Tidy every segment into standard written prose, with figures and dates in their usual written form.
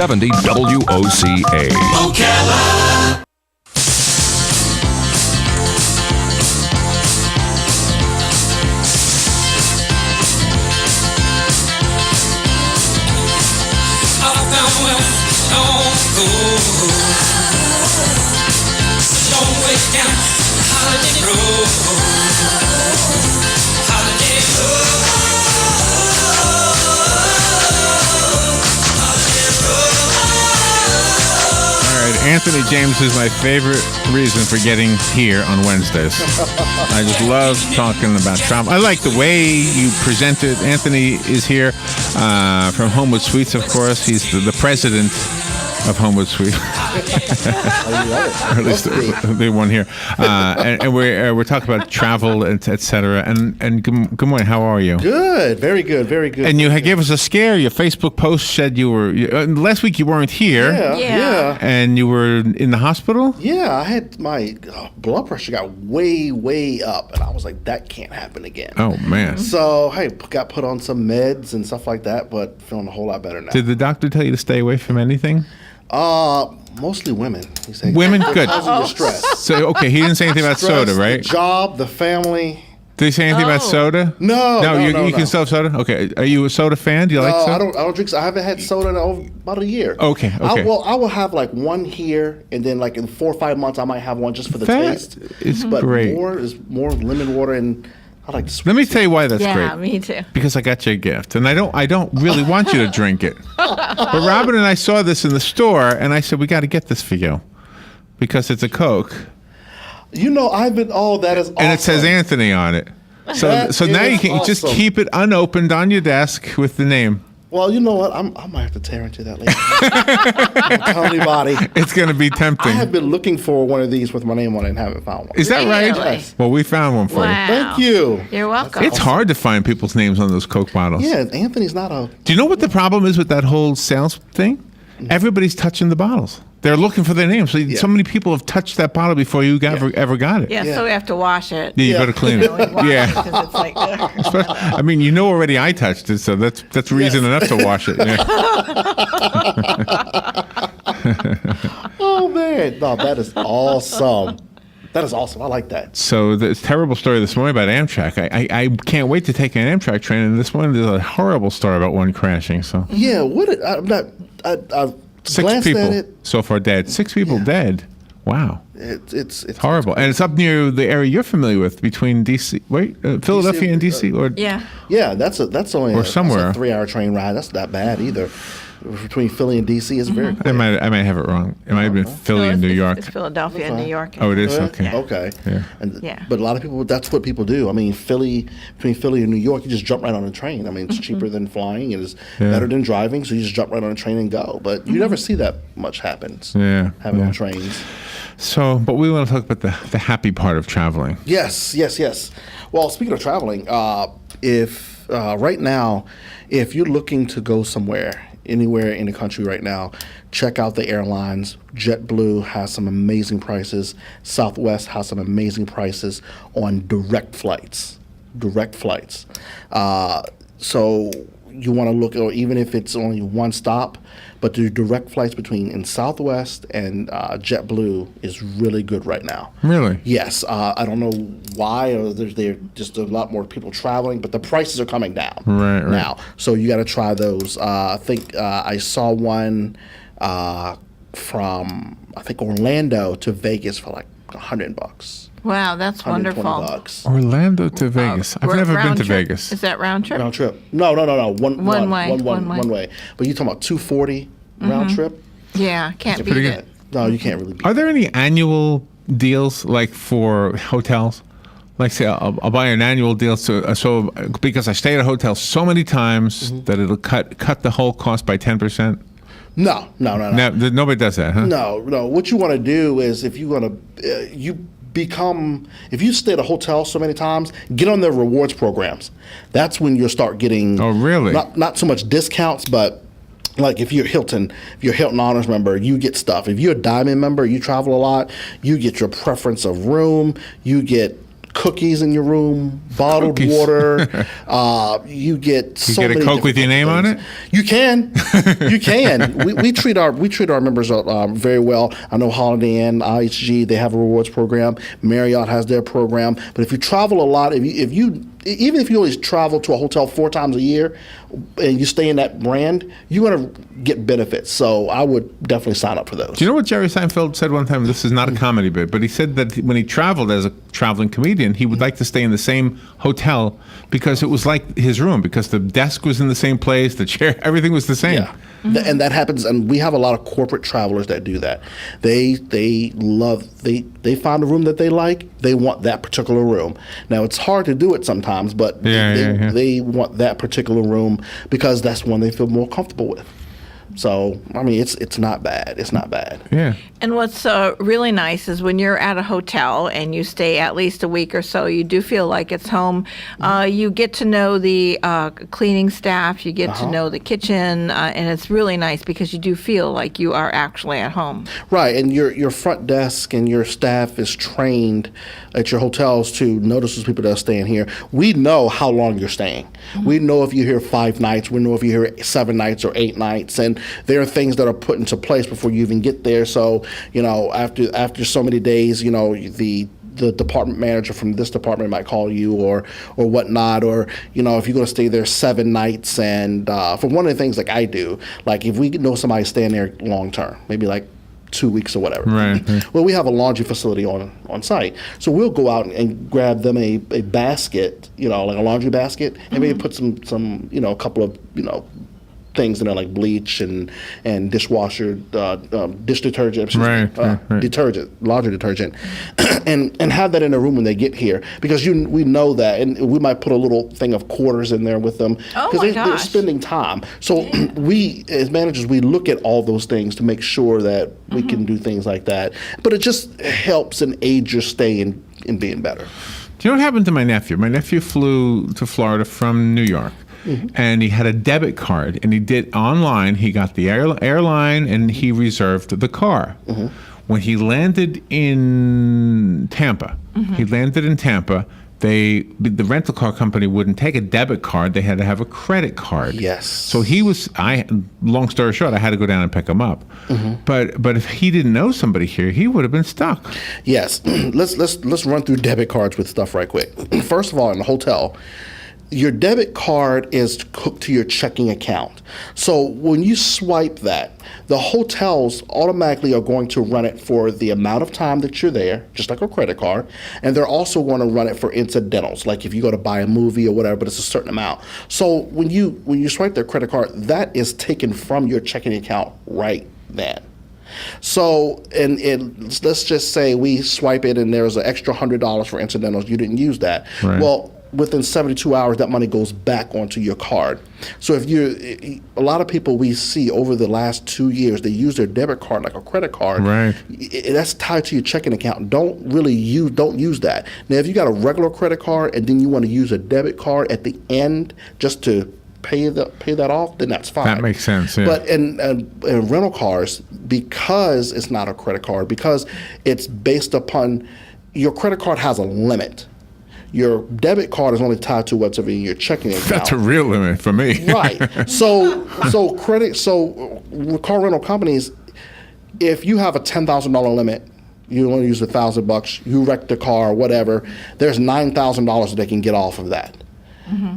670 WOCA. Ocala. Anthony James is my favorite reason for getting here on Wednesdays. I just love talking about travel. I like the way you present it. Anthony is here from Homewood Suites, of course. He's the president of Homewood Suites. Or at least the one here. And we're talking about travel, et cetera. And good morning. How are you? Good. Very good. Very good. And you gave us a scare. Your Facebook post said you were... last week you weren't here. Yeah. And you were in the hospital? Yeah. I had my blood pressure got way, way up. And I was like, that can't happen again. Oh, man. So, hey, got put on some meds and stuff like that, but feeling a whole lot better now. Did the doctor tell you to stay away from anything? Mostly women. He said, women? Good. Your stress. So, okay, he didn't say anything about Stress, soda, right? The job, the family. Did he say anything about soda? No, you can still have soda? Okay. Are you a soda fan? Do you like soda? I don't drink. I haven't had soda in about a year. Okay. I will have like one here, and then like in 4 or 5 months, I might have one just for the taste. It's but great. more lemon water, and I like the sweet. Let me tell you why that's great. Yeah, me too. Because I got you a gift, and I don't really want you to drink it. But Robin and I saw this in the store, and I said we got to get this for you because it's a Coke. You know, that is awesome. And it says Anthony on it. So now you can just keep it unopened on your desk with the name. Well, you know what? I might have to tear into that later. Don't tell anybody. It's going to be tempting. I have been looking for one of these with my name on it and haven't found one. Is that right? Yes. Well, we found one for you. Thank you. You're welcome. It's hard to find people's names on those Coke bottles. Yeah, Anthony's not a... Do you know what the problem is with that whole sales thing? Everybody's touching the bottles. They're looking for their names. So many people have touched that bottle before you ever got it. Yeah, so we have to wash it. Yeah, you got to clean it. Yeah. Because it's like, I mean, you know already I touched it, so that's reason enough to wash it. Yeah. Oh, man. No, that is awesome. That is awesome. I like that. So the terrible story this morning about Amtrak. I can't wait to take an Amtrak train, and this morning there's a horrible story about one crashing. So yeah, I've 6 people so far dead. 6 people dead. Wow. It's horrible, and it's up near the area you're familiar with between DC, Philadelphia and DC, or yeah, that's only or somewhere. That's a 3-hour train ride. That's not bad either. Between Philly and DC is very quick. I might have it wrong. It might have been Philly and New York. It's Philadelphia and New York. Oh, it is? Okay. Yeah. Okay. Yeah. But a lot of people, that's what people do. I mean, between Philly and New York, you just jump right on a train. I mean, it's cheaper than flying. It is better than driving, so you just jump right on a train and go. But you never see that much happens. Having on trains. So, but we want to talk about the happy part of traveling. Yes. Well, speaking of traveling, if right now, if you're looking to go somewhere, anywhere in the country right now, check out the airlines. JetBlue has some amazing prices. Southwest has some amazing prices on direct flights. So you want to look, or even if it's only one stop, but the direct flights in Southwest and JetBlue is really good right now. Really? Yes. I don't know why, or there's just a lot more people traveling, but the prices are coming down now. So you got to try those. I think I saw one from Orlando to Vegas for like $100. Wow, that's wonderful. $120. Orlando to Vegas. I've never been to Vegas. Is that round trip? Round trip. No. One way. But you're talking about $240 round trip? Yeah, can't beat it. No, you can't really beat it. Are there any annual deals like for hotels? Like say I'll buy an annual deal so because I stay at a hotel so many times that it'll cut the whole cost by 10%? No. Nobody does that, huh? No. What you want to do is if you stay at a hotel so many times, get on their rewards programs. That's when you'll start getting not so much discounts, but like if you're Hilton Honors member, you get stuff. If you're a Diamond member, you travel a lot, you get your preference of room, you get cookies in your room, bottled Cookies. water. You get so get a many Coke with your name different on things. it? You can, you can. We treat our members very well. I know Holiday Inn, IHG, they have a rewards program. Marriott has their program. But if you travel a lot, if you even if you always travel to a hotel 4 times a year and you stay in that brand, you're going to get benefits. So I would definitely sign up for those. Do you know what Jerry Seinfeld said one time? This is not a comedy bit, but he said that when he traveled as a traveling comedian, he would like to stay in the same hotel because it was like his room, because the desk was in the same place, the chair, everything was the same. Yeah. And that happens, and we have a lot of corporate travelers that do that. They find a room that they like. They want that particular room. Now it's hard to do it sometimes, but they want that particular room because that's one they feel more comfortable with. So I mean, it's not bad. It's not bad. Yeah. And what's really nice is when you're at a hotel and you stay at least a week or so, you do feel like it's home. You get to know the cleaning staff, you get to know the kitchen, and it's really nice because you do feel like you are actually at home. Right, and your front desk and your staff is trained at your hotels to notice those people that are staying here. We know how long you're staying. We know if you're here 5 nights. We know if you're here 7 nights or 8 nights, and there are things that are put into place before you even get there. So, after so many days, the department manager from this department might call you or whatnot, or if you're going to stay there 7 nights, and for one of the things like I do, like if we know somebody's staying there long term, maybe like 2 weeks or whatever. Right. Well, we have a laundry facility on site, so we'll go out and grab them a basket, like a laundry basket, and maybe put some a couple of things in there like bleach and dishwasher, dish detergent, detergent, laundry detergent, and have that in the room when they get here, because we know that, and we might put a little thing of quarters in there with them because they're spending time. So we as managers, we look at all those things to make sure that we can do things like that. But it just helps and aids your stay in being better. Do you know what happened to my nephew? My nephew flew to Florida from New York. And he had a debit card, and he did online. He got the airline, and he reserved the car. When he landed in Tampa, the rental car company wouldn't take a debit card. They had to have a credit card. Yes. So long story short, I had to go down and pick him up. But if he didn't know somebody here, he would have been stuck. Yes. Let's run through debit cards with stuff right quick. First of all, in the hotel, your debit card is hooked to your checking account. So when you swipe that, the hotels automatically are going to run it for the amount of time that you're there, just like a credit card, and they're also going to run it for incidentals, like if you go to buy a movie or whatever, but it's a certain amount. So when you swipe their credit card, that is taken from your checking account right then. So, and let's just say we swipe it and there's an extra $100 for incidentals. You didn't use that. Right. Well, within 72 hours, that money goes back onto your card. So a lot of people we see over the last 2 years, they use their debit card like a credit card. Right. That's tied to your checking account. Don't use that. Now, if you got a regular credit card and then you want to use a debit card at the end just to pay that off, then that's fine. That makes sense, yeah. But in rental cars, because it's not a credit card, because it's based upon your credit card has a limit. Your debit card is only tied to what's in your checking account. That's a real limit for me. Right. So with car rental companies, if you have a $10,000 limit, you only use $1,000, you wreck the car, whatever, there's $9,000 that they can get off of that.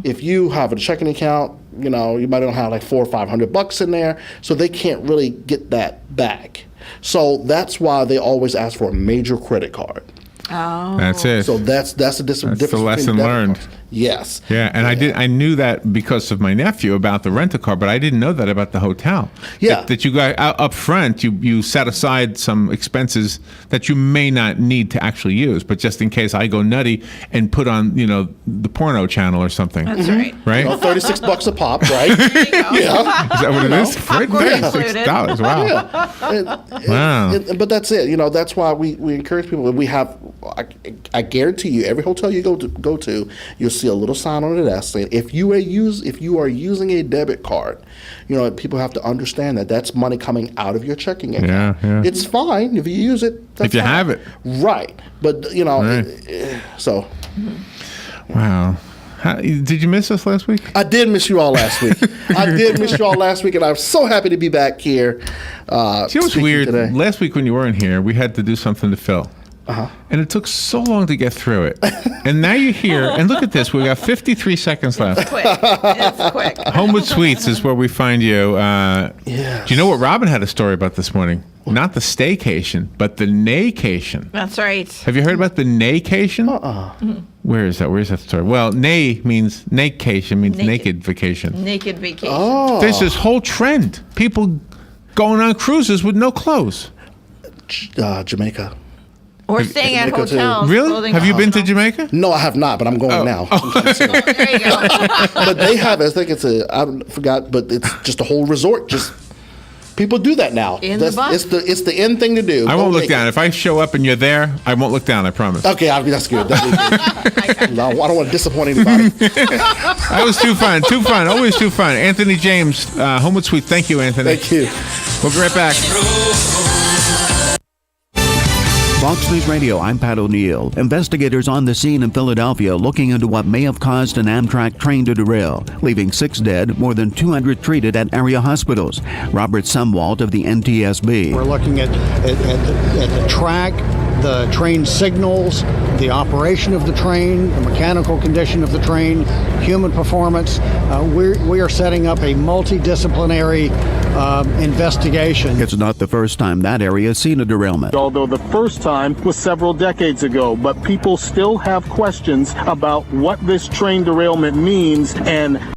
If you have a checking account, you might only have like $400 or $500 in there, so they can't really get that back. So that's why they always ask for a major credit card. Oh. That's it. So that's the difference. That's the lesson between learned. cards. Yes. Yeah, and I knew that because of my nephew about the rental car, but I didn't know that about the hotel. Yeah. That you got up front, you set aside some expenses that you may not need to actually use, but just in case I go nutty and put on, the porno channel or something. That's right. Right? $36 a pop, right? There you go. Yeah. Is that what it is? Popcorn included. $36. Wow. Wow. But that's it. That's why we encourage people. We have I guarantee you, every hotel you go to, you'll see a little sign on the desk saying if you are using a debit card, people have to understand that that's money coming out of your checking account. Yeah. It's fine if you use it. That's If you fine. have it, right? But Right. So. Wow. Did you miss us last week? I did miss you all last week. And I'm so happy to be back here. See what's weird? Today. Last week when you weren't here, we had to do something to Phil. And it took so long to get through it. And now you're here, and look at this. We got 53 seconds left. It's quick. Homewood Suites is where we find you. Yes. Do you know what Robin had a story about this morning? Not the staycation, but the naycation. That's right. Have you heard about the naycation? Where is that? Where's that story? Well, nay means naycation means naked vacation. Naked vacation. Oh. There's this whole trend. People going on cruises with no clothes. Jamaica. Or staying at Jamaica too. hotels. Really? Have you been to Jamaica? No, I have not, but I'm going now. There you go. But they have, I think I forgot, but it's just a whole resort. Just people do that now. In the bus. It's the end thing to do. I Go won't look naked. down. If I show up and you're there, I won't look down, I promise. Okay, that's good. That's good. No, I don't want to disappoint anybody. That was too fun. Too fun. Always too fun. Anthony James, Homewood Suite. Thank you, Anthony. Thank you. We'll be right back. Fox News Radio, I'm Pat O'Neill. Investigators on the scene in Philadelphia looking into what may have caused an Amtrak train to derail, leaving 6 dead, more than 200 treated at area hospitals. Robert Sumwalt of the NTSB. We're looking at the track, the train signals, the operation of the train, the mechanical condition of the train, human performance. We are setting up a multidisciplinary investigation. It's not the first time that area has seen a derailment. Although the first time was several decades ago, but people still have questions about what this train derailment means and